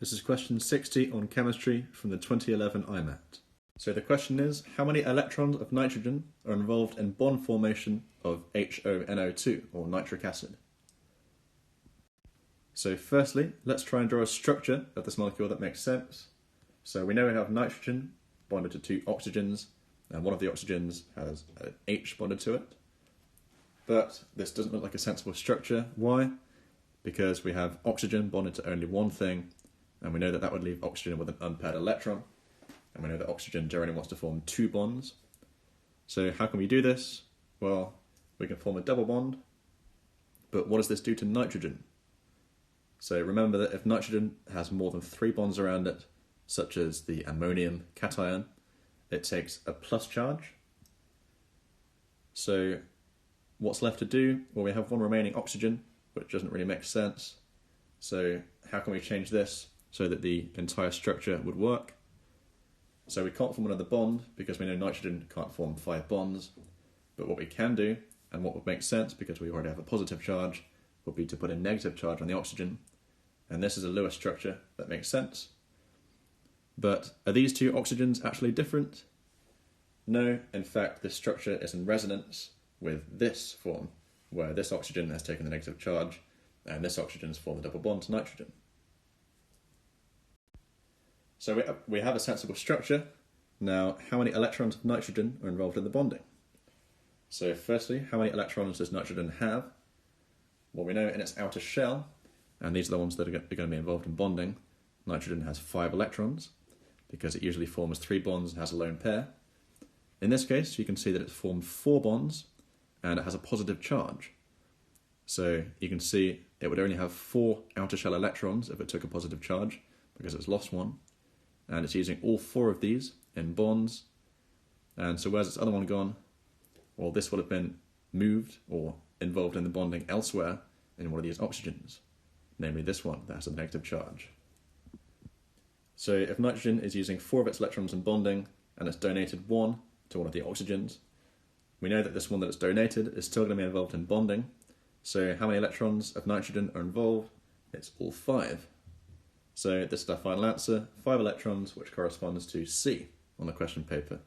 This is question 60 on chemistry from the 2011 IMAT. So the question is, how many electrons of nitrogen are involved in bond formation of HONO2, or nitric acid? So firstly, let's try and draw a structure of this molecule that makes sense. So we know we have nitrogen bonded to two oxygens, and one of the oxygens has an H bonded to it. But this doesn't look like a sensible structure. Why? Because we have oxygen bonded to only one thing, and we know that that would leave oxygen with an unpaired electron, and we know that oxygen generally wants to form two bonds. So how can we do this? Well, we can form a double bond, but what does this do to nitrogen? So remember that if nitrogen has more than 3 bonds around it, such as the ammonium cation, it takes a plus charge. So what's left to do? Well, we have one remaining oxygen, which doesn't really make sense. So how can we change this so that the entire structure would work? So we can't form another bond because we know nitrogen can't form 5 bonds. But what we can do, and what would make sense because we already have a positive charge, would be to put a negative charge on the oxygen. And this is a Lewis structure that makes sense. But are these two oxygens actually different? No, in fact this structure is in resonance with this form, where this oxygen has taken the negative charge and this oxygen has formed a double bond to nitrogen. So we have a sensible structure. Now, how many electrons of nitrogen are involved in the bonding? So firstly, how many electrons does nitrogen have? Well, we know in its outer shell, and these are the ones that are going to be involved in bonding, nitrogen has 5 electrons, because it usually forms 3 bonds and has a lone pair. In this case, you can see that it's formed 4 bonds, and it has a positive charge. So you can see it would only have 4 outer shell electrons if it took a positive charge, because it's lost one. And it's using all 4 of these in bonds. And so where's its other one gone? Well, this would have been moved or involved in the bonding elsewhere in one of these oxygens, namely this one that has a negative charge. So if nitrogen is using 4 of its electrons in bonding and it's donated 1 to one of the oxygens, we know that this one that it's donated is still going to be involved in bonding. So how many electrons of nitrogen are involved? It's all 5. So this is our final answer, 5 electrons, which corresponds to C on the question paper.